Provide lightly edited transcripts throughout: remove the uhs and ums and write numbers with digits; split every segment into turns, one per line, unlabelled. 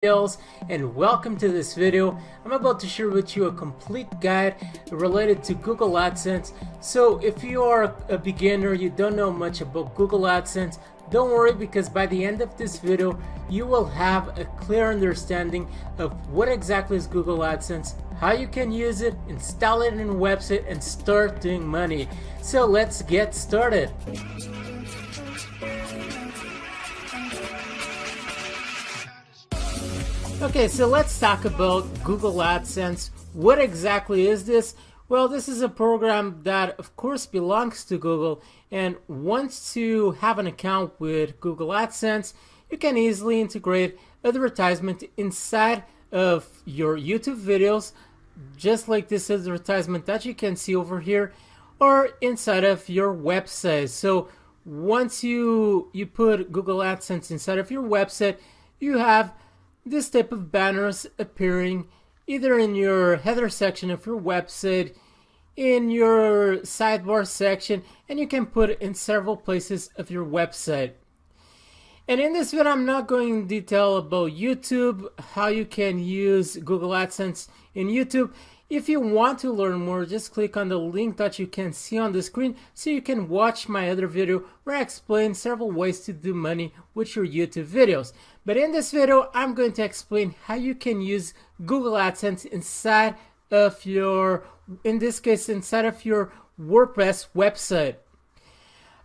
skills, and welcome to this video. I'm about to share with you a complete guide related to Google AdSense. So if you are a beginner, you don't know much about Google AdSense, don't worry, because by the end of this video you will have a clear understanding of what exactly is Google AdSense, how you can use it, install it in a website, and start doing money. So let's get started. Okay, so let's talk about Google AdSense. What exactly is this? Well, this is a program that of course belongs to Google, and once you have an account with Google AdSense, you can easily integrate advertisement inside of your YouTube videos, just like this advertisement that you can see over here, or inside of your website. So once you put Google AdSense inside of your website, you have this type of banners appearing either in your header section of your website, in your sidebar section, and you can put it in several places of your website. And in this video, I'm not going in detail about YouTube, how you can use Google AdSense in YouTube. If you want to learn more, just click on the link that you can see on the screen so you can watch my other video where I explain several ways to do money with your YouTube videos. But in this video, I'm going to explain how you can use Google AdSense inside of your, in this case, inside of your WordPress website.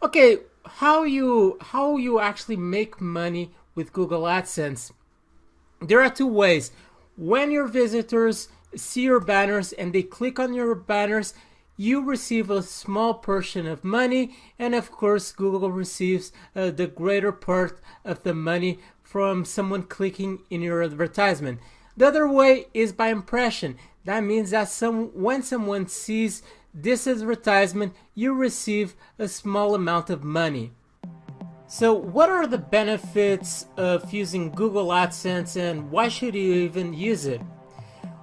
Okay, how you actually make money with Google AdSense. There are two ways. When your visitors see your banners and they click on your banners, you receive a small portion of money, and of course Google receives the greater part of the money from someone clicking in your advertisement. The other way is by impression. That means that when someone sees this advertisement, you receive a small amount of money. So what are the benefits of using Google AdSense, and why should you even use it?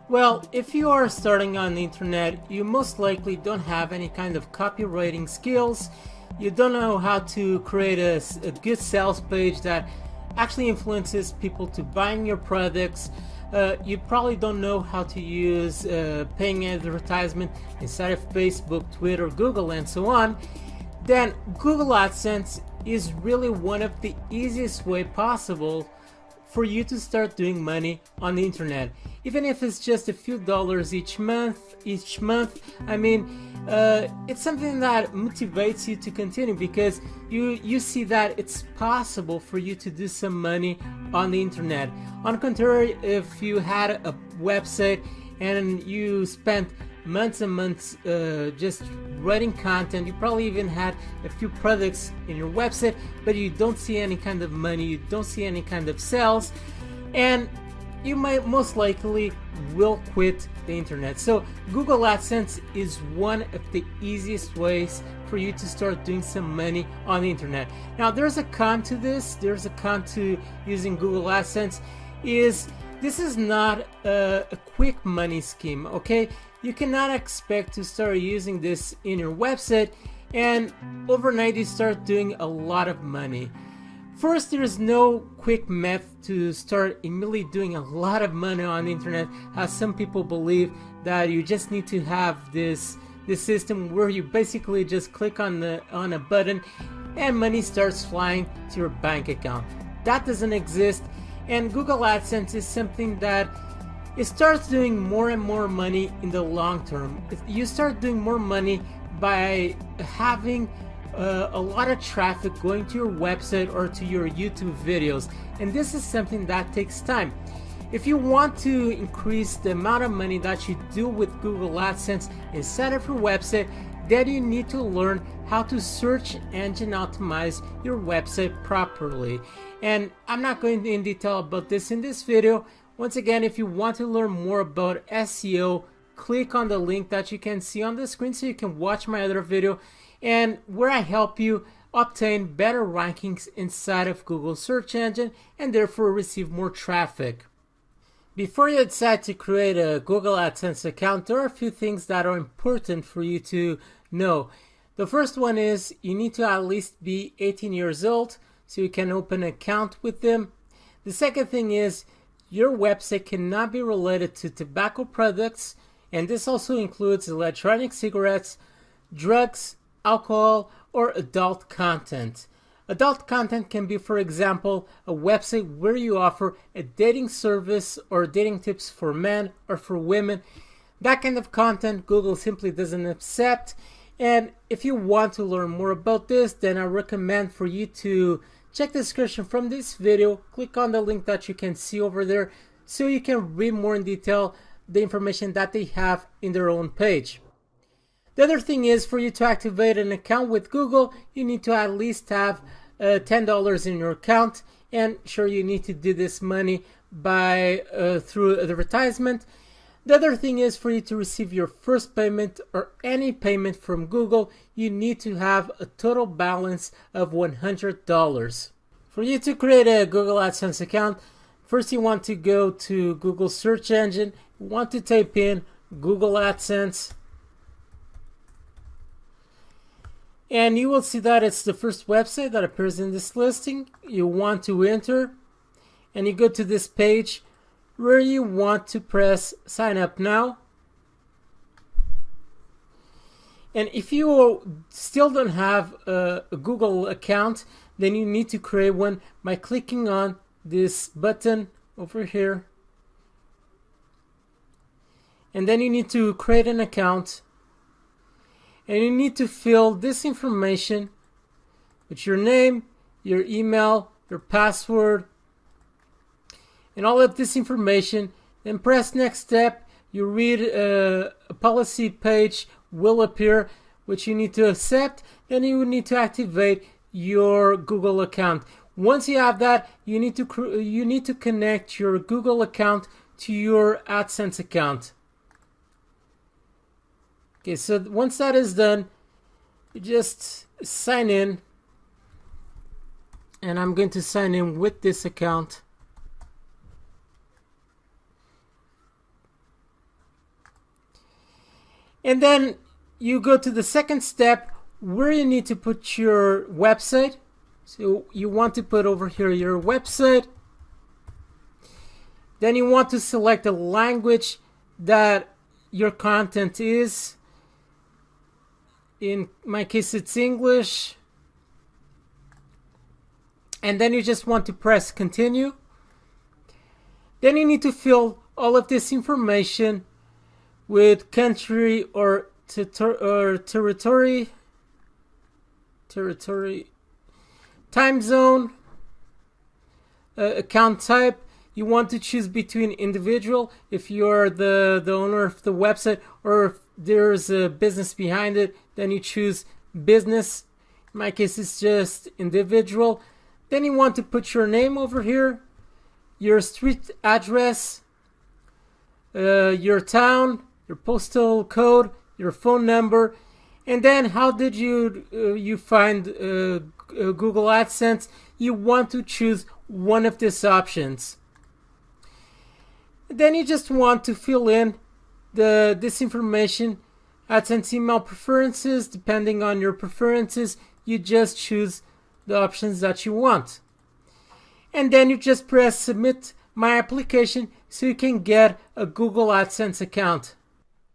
Well, if you are starting on the internet, you most likely don't have any kind of copywriting skills. You don't know how to create a good sales page that actually influences people to buying your products. You probably don't know how to use paying advertisement inside of Facebook, Twitter, Google, and so on. Then Google AdSense is really one of the easiest way possible for you to start doing money on the internet. Even if it's just a few dollars each month, I mean, it's something that motivates you to continue, because you see that it's possible for you to do some money on the internet. On the contrary, if you had a website and you spent months and months just writing content, you probably even had a few products in your website, but you don't see any kind of money, you don't see any kind of sales, and you might most likely will quit the internet. So Google AdSense is one of the easiest ways for you to start doing some money on the internet. Now there's a con to this, there's a con to using Google AdSense, is this is not a quick money scheme, okay? You cannot expect to start using this in your website and overnight you start doing a lot of money. First, there is no quick method to start immediately doing a lot of money on the internet, as some people believe that you just need to have this system where you basically just click on a button and money starts flying to your bank account. That doesn't exist, and Google AdSense is something that it starts doing more and more money in the long term. You start doing more money by having a lot of traffic going to your website or to your YouTube videos, and this is something that takes time. If you want to increase the amount of money that you do with Google AdSense inside of your website, then you need to learn how to search engine optimize your website properly. And I'm not going in detail about this in this video. Once again, if you want to learn more about SEO, click on the link that you can see on the screen so you can watch my other video, and where I help you obtain better rankings inside of Google search engine and therefore receive more traffic. Before you decide to create a Google AdSense account, there are a few things that are important for you to know. The first one is you need to at least be 18 years old so you can open an account with them. The second thing is your website cannot be related to tobacco products, and this also includes electronic cigarettes, drugs, alcohol, or adult content. Adult content can be, for example, a website where you offer a dating service or dating tips for men or for women. That kind of content Google simply doesn't accept. And if you want to learn more about this, then I recommend for you to check the description from this video, click on the link that you can see over there so you can read more in detail the information that they have in their own page. The other thing is, for you to activate an account with Google, you need to at least have $10 in your account, and sure, you need to do this money by through advertisement. The other thing is, for you to receive your first payment or any payment from Google, you need to have a total balance of $100. For you to create a Google AdSense account, first you want to go to Google search engine, you want to type in Google AdSense, and you will see that it's the first website that appears in this listing. You want to enter, and you go to this page where you want to press sign up now. And if you still don't have a Google account, then you need to create one by clicking on this button over here. And then you need to create an account. And you need to fill this information with your name, your email, your password, and all of this information. Then press next step. You read a policy page will appear, which you need to accept. Then you need to activate your Google account. Once you have that, you need to connect your Google account to your AdSense account. Okay, so once that is done, you just sign in, and I'm going to sign in with this account. And then you go to the second step where you need to put your website. So you want to put over here your website. Then you want to select the language that your content is. In my case, it's English. And then you just want to press continue. Then you need to fill all of this information with country or territory, time zone, account type. You want to choose between individual if you're the owner of the website, or if there's a business behind it, then you choose business. In my case, it's just individual. Then you want to put your name over here, your street address, your town, your postal code, your phone number, and then how did you find Google AdSense? You want to choose one of these options. Then you just want to fill in this information. AdSense email preferences, depending on your preferences, you just choose the options that you want. And then you just press submit my application so you can get a Google AdSense account.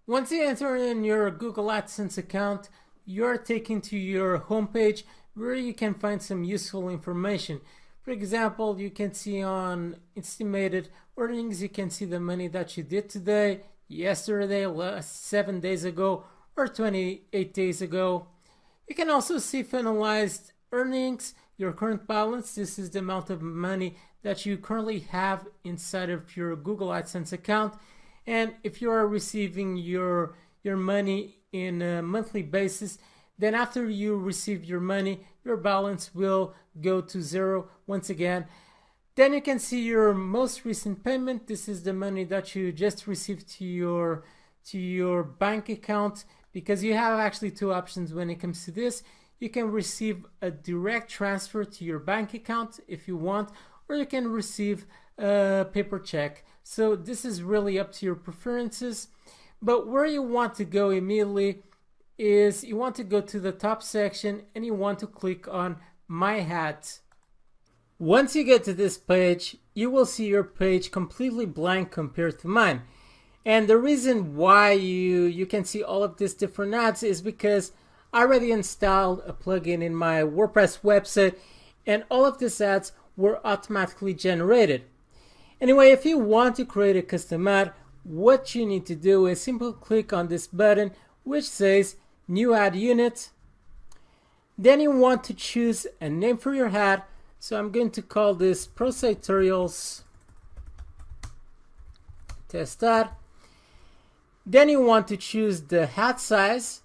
Once you enter in your Google AdSense account, you're taken to your homepage where you can find some useful information. For example, you can see on estimated earnings, you can see the money that you did today, yesterday, 7 days ago, or 28 days ago. You can also see finalized earnings, your current balance. This is the amount of money that you currently have inside of your Google AdSense account. And if you are receiving your money in a monthly basis, then after you receive your money, your balance will go to zero once again. Then you can see your most recent payment. This is the money that you just received to your bank account, because you have actually two options when it comes to this. You can receive a direct transfer to your bank account if you want, or you can receive a paper check. So this is really up to your preferences. But where you want to go immediately is you want to go to the top section and you want to click on My Hat. Once you get to this page, you will see your page completely blank compared to mine. And the reason why you can see all of these different ads is because I already installed a plugin in my WordPress website, and all of these ads were automatically generated. Anyway, if you want to create a custom ad, what you need to do is simply click on this button which says New Ad Unit. Then you want to choose a name for your ad. So I'm going to call this Pro Site Tutorials Test Ad. Then you want to choose the ad size.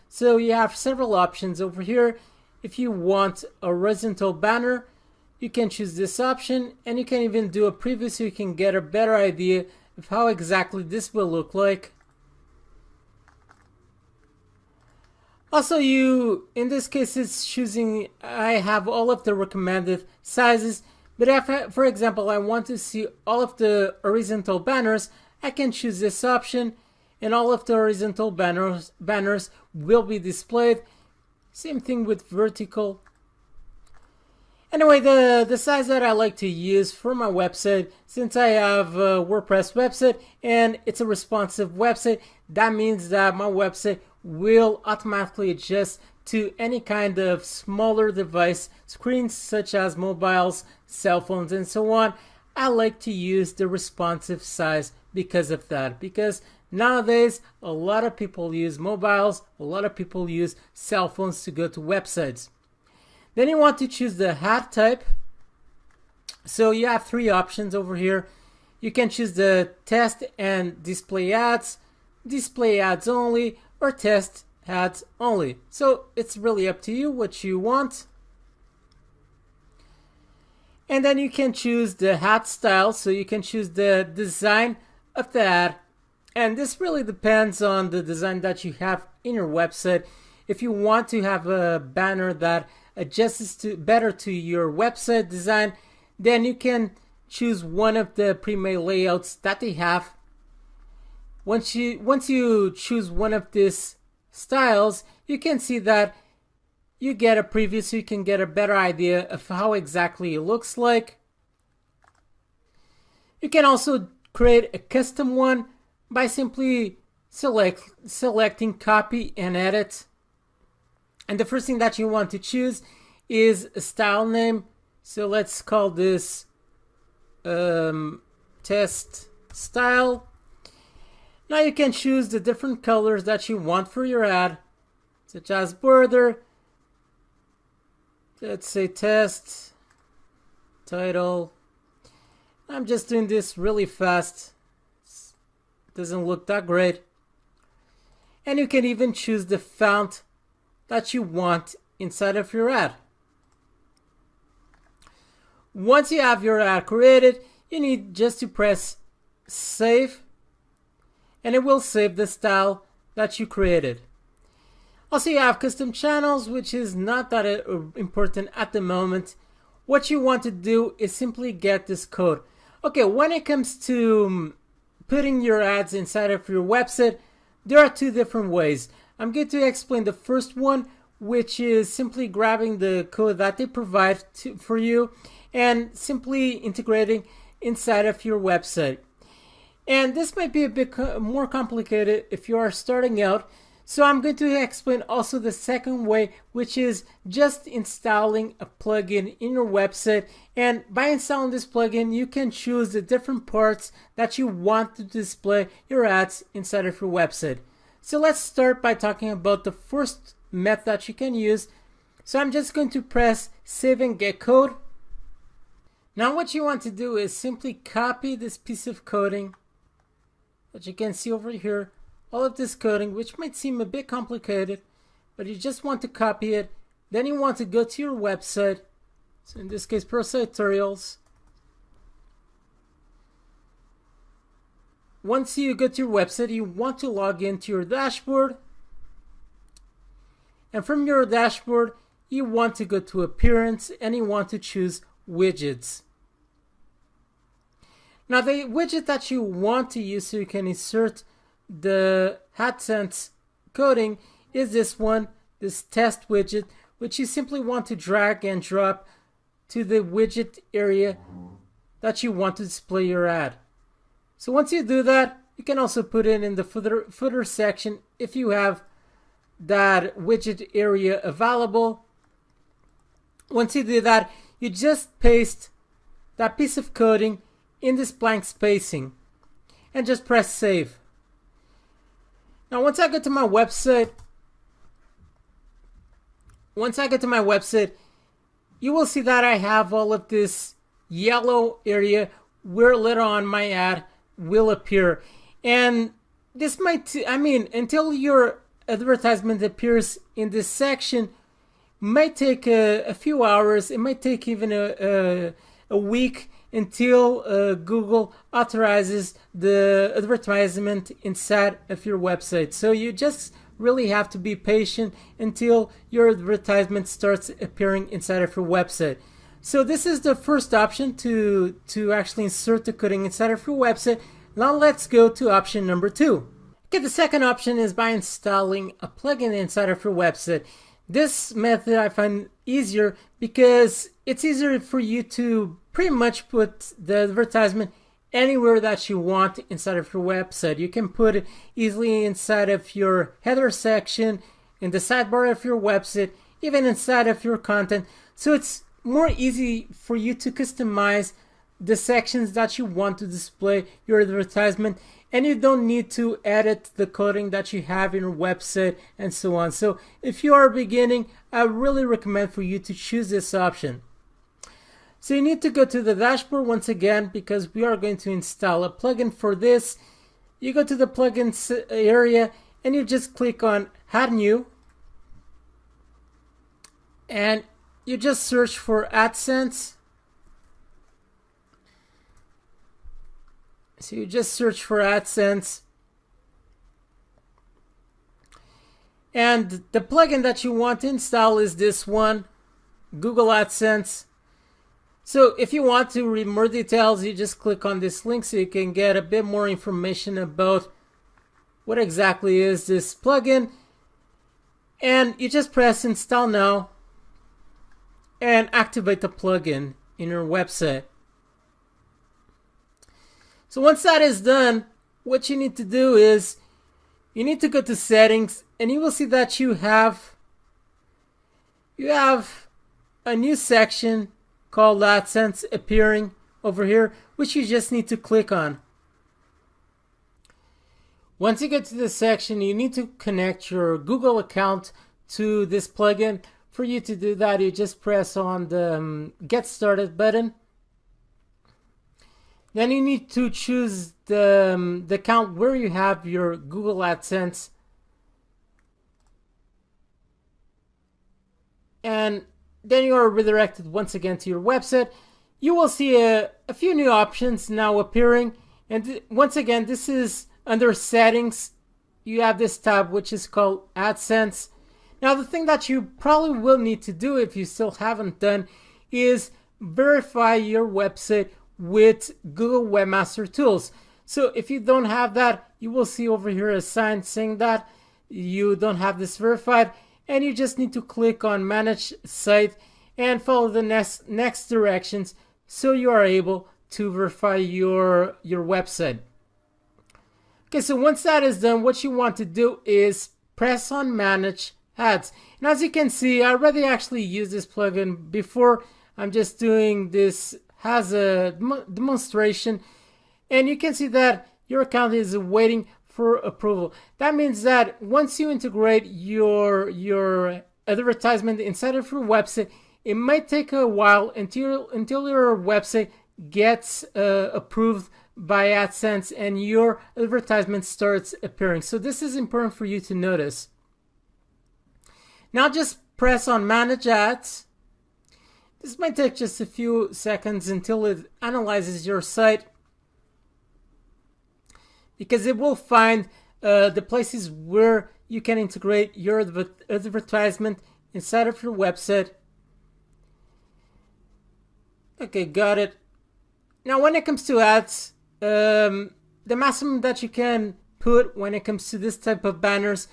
So you have several options over here. If you want a horizontal banner, you can choose this option, and you can even do a preview so you can get a better idea of how exactly this will look like. Also, in this case, it's choosing, I have all of the recommended sizes, but if, for example, I want to see all of the horizontal banners, I can choose this option, and all of the horizontal banners will be displayed. Same thing with vertical. Anyway, the size that I like to use for my website, since I have a WordPress website and it's a responsive website, that means that my website will automatically adjust to any kind of smaller device screens such as mobiles, cell phones, and so on. I like to use the responsive size because of that, because nowadays a lot of people use mobiles, a lot of people use cell phones to go to websites. Then you want to choose the ad type. So you have three options over here. You can choose the test and display ads only, or test ads only. So it's really up to you what you want. And then you can choose the ad style. So you can choose the design of the ad. And this really depends on the design that you have in your website. If you want to have a banner that adjusts better to your website design, then you can choose one of the pre-made layouts that they have. Once you choose one of these styles, you can see that you get a preview so you can get a better idea of how exactly it looks like. You can also create a custom one by simply selecting copy and edit. And the first thing that you want to choose is a style name. So let's call this test style. Now you can choose the different colors that you want for your ad, such as border. Let's say test, title. I'm just doing this really fast. It doesn't look that great. And you can even choose the font that you want inside of your ad. Once you have your ad created, you need just to press save, and it will save the style that you created. Also, you have custom channels, which is not that important at the moment. What you want to do is simply get this code. Okay, when it comes to putting your ads inside of your website, there are two different ways. I'm going to explain the first one, which is simply grabbing the code that they provide for you and simply integrating inside of your website. And this might be a bit more complicated if you are starting out. So I'm going to explain also the second way, which is just installing a plugin in your website. And by installing this plugin, you can choose the different parts that you want to display your ads inside of your website. So let's start by talking about the first method that you can use. So I'm just going to press save and get code. Now what you want to do is simply copy this piece of coding that you can see over here. All of this coding, which might seem a bit complicated, but you just want to copy it. Then you want to go to your website. So in this case, Pro Site Tutorials. Once you go to your website, you want to log into your dashboard. And from your dashboard, you want to go to Appearance and you want to choose Widgets. Now the widget that you want to use so you can insert the AdSense coding is this one, this test widget, which you simply want to drag and drop to the widget area that you want to display your ad. So once you do that, you can also put it in the footer section if you have that widget area available. Once you do that, you just paste that piece of coding in this blank spacing and just press save. Now once I get to my website, you will see that I have all of this yellow area where later on my ad will appear. And this might, until your advertisement appears in this section, might take a few hours. It might take even a week until Google authorizes the advertisement inside of your website. So you just really have to be patient until your advertisement starts appearing inside of your website. So this is the first option to actually insert the coding inside of your website. Now let's go to option number 2. Okay, the second option is by installing a plugin inside of your website. This method I find easier because it's easier for you to pretty much put the advertisement anywhere that you want inside of your website. You can put it easily inside of your header section, in the sidebar of your website, even inside of your content. So it's more easy for you to customize the sections that you want to display your advertisement, and you don't need to edit the coding that you have in your website and so on. So if you are beginning, I really recommend for you to choose this option. So you need to go to the dashboard once again because we are going to install a plugin for this. You go to the plugins area and you just click on Add New, and you just search for AdSense. So you just search for AdSense, and the plugin that you want to install is this one, Google AdSense. So if you want to read more details, you just click on this link so you can get a bit more information about what exactly is this plugin, and you just press Install Now and activate the plugin in your website. So once that is done, what you need to do is you need to go to Settings, and you will see that you have a new section called AdSense appearing over here, which you just need to click on. Once you get to this section, you need to connect your Google account to this plugin. For you to do that, you just press on the Get Started button. Then you need to choose the account where you have your Google AdSense. And then you are redirected once again to your website. You will see a few new options now appearing. And once again, this is under Settings. You have this tab which is called AdSense. Now the thing that you probably will need to do if you still haven't done is verify your website with Google Webmaster Tools. So if you don't have that, you will see over here a sign saying that you don't have this verified, and you just need to click on Manage Site and follow the next directions so you are able to verify your website. Okay, so once that is done, what you want to do is press on Manage Ads. And as you can see, I already actually used this plugin before. I'm just doing this as a demonstration, and you can see that your account is waiting for approval. That means that once you integrate your advertisement inside of your website, it might take a while until your website gets approved by AdSense and your advertisement starts appearing. So this is important for you to notice. Now just press on Manage Ads. This might take just a few seconds until it analyzes your site, because it will find the places where you can integrate your advertisement inside of your website. Okay, got it. Now when it comes to ads, the maximum that you can put when it comes to this type of banners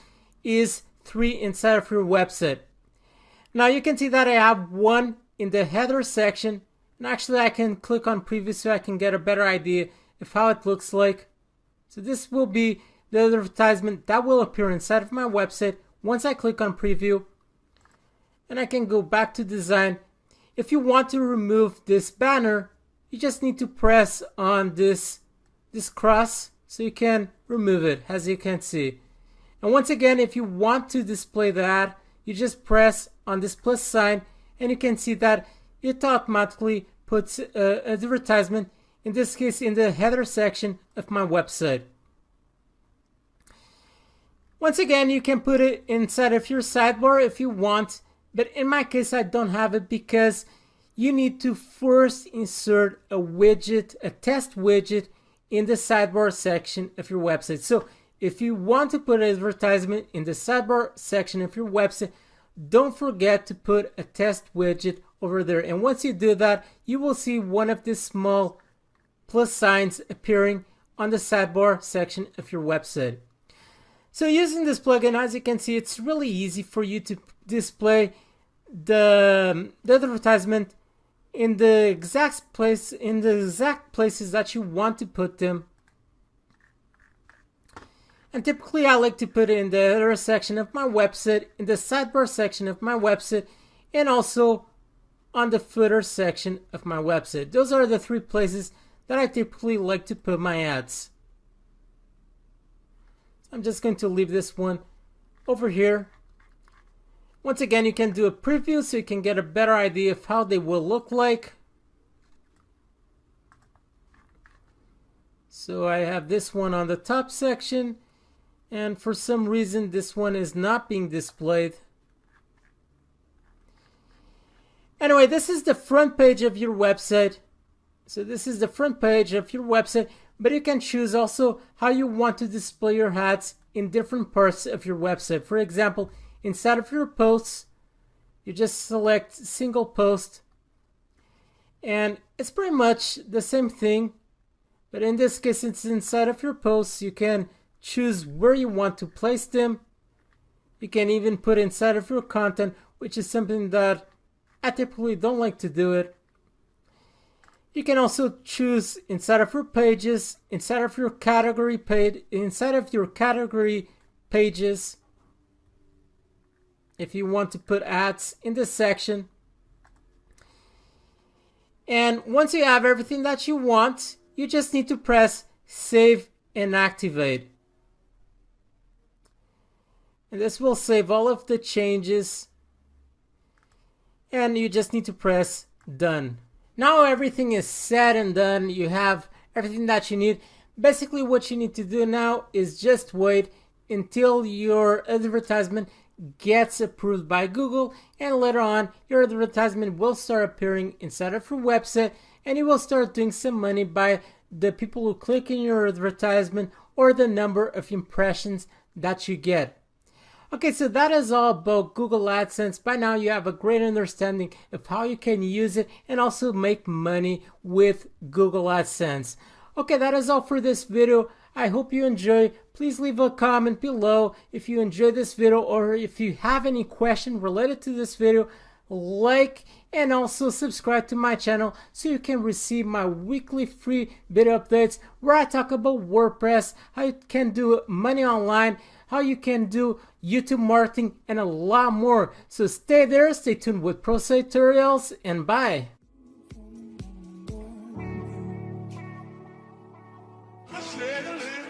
is 3 inside of your website. Now you can see that I have one in the header section, and actually I can click on preview so I can get a better idea of how it looks like. So this will be the advertisement that will appear inside of my website once I click on preview. And I can go back to design. If you want to remove this banner, you just need to press on this cross so you can remove it, as you can see. And once again, if you want to display the ad, you just press on this plus sign, and you can see that it automatically puts an advertisement, in this case in the header section of my website. Once again, you can put it inside of your sidebar if you want, but in my case I don't have it because you need to first insert a widget, a test widget, in the sidebar section of your website. So if you want to put an advertisement in the sidebar section of your website, don't forget to put a test widget over there. And once you do that, you will see one of these small plus signs appearing on the sidebar section of your website. So using this plugin, as you can see, it's really easy for you to display the advertisement in the exact places that you want to put them. And typically I like to put it in the header section of my website, in the sidebar section of my website, and also on the footer section of my website. Those are the three places that I typically like to put my ads. I'm just going to leave this one over here. Once again, you can do a preview so you can get a better idea of how they will look like. So I have this one on the top section, and for some reason this one is not being displayed. Anyway, this is the front page of your website. So this is the front page of your website, but you can choose also how you want to display your ads in different parts of your website. For example, inside of your posts, you just select single post, and it's pretty much the same thing, but in this case it's inside of your posts. You can choose where you want to place them. You can even put inside of your content, which is something that I typically don't like to do it. You can also choose inside of your pages, inside of your category page, inside of your category pages, if you want to put ads in this section. And once you have everything that you want, you just need to press save and activate. And this will save all of the changes, and you just need to press done. Now everything is said and done. You have everything that you need. Basically what you need to do now is just wait until your advertisement gets approved by Google, and later on your advertisement will start appearing inside of your website, and you will start doing some money by the people who click in your advertisement or the number of impressions that you get. Okay, so that is all about Google AdSense. By now you have a great understanding of how you can use it and also make money with Google AdSense. Okay, that is all for this video. I hope you enjoy. Please leave a comment below if you enjoyed this video, or if you have any question related to this video. Like and also subscribe to my channel so you can receive my weekly free video updates where I talk about WordPress, how you can do money online, how you can do YouTube marketing, and a lot more. So stay there, stay tuned with Pro Tutorials, and bye.
I said a little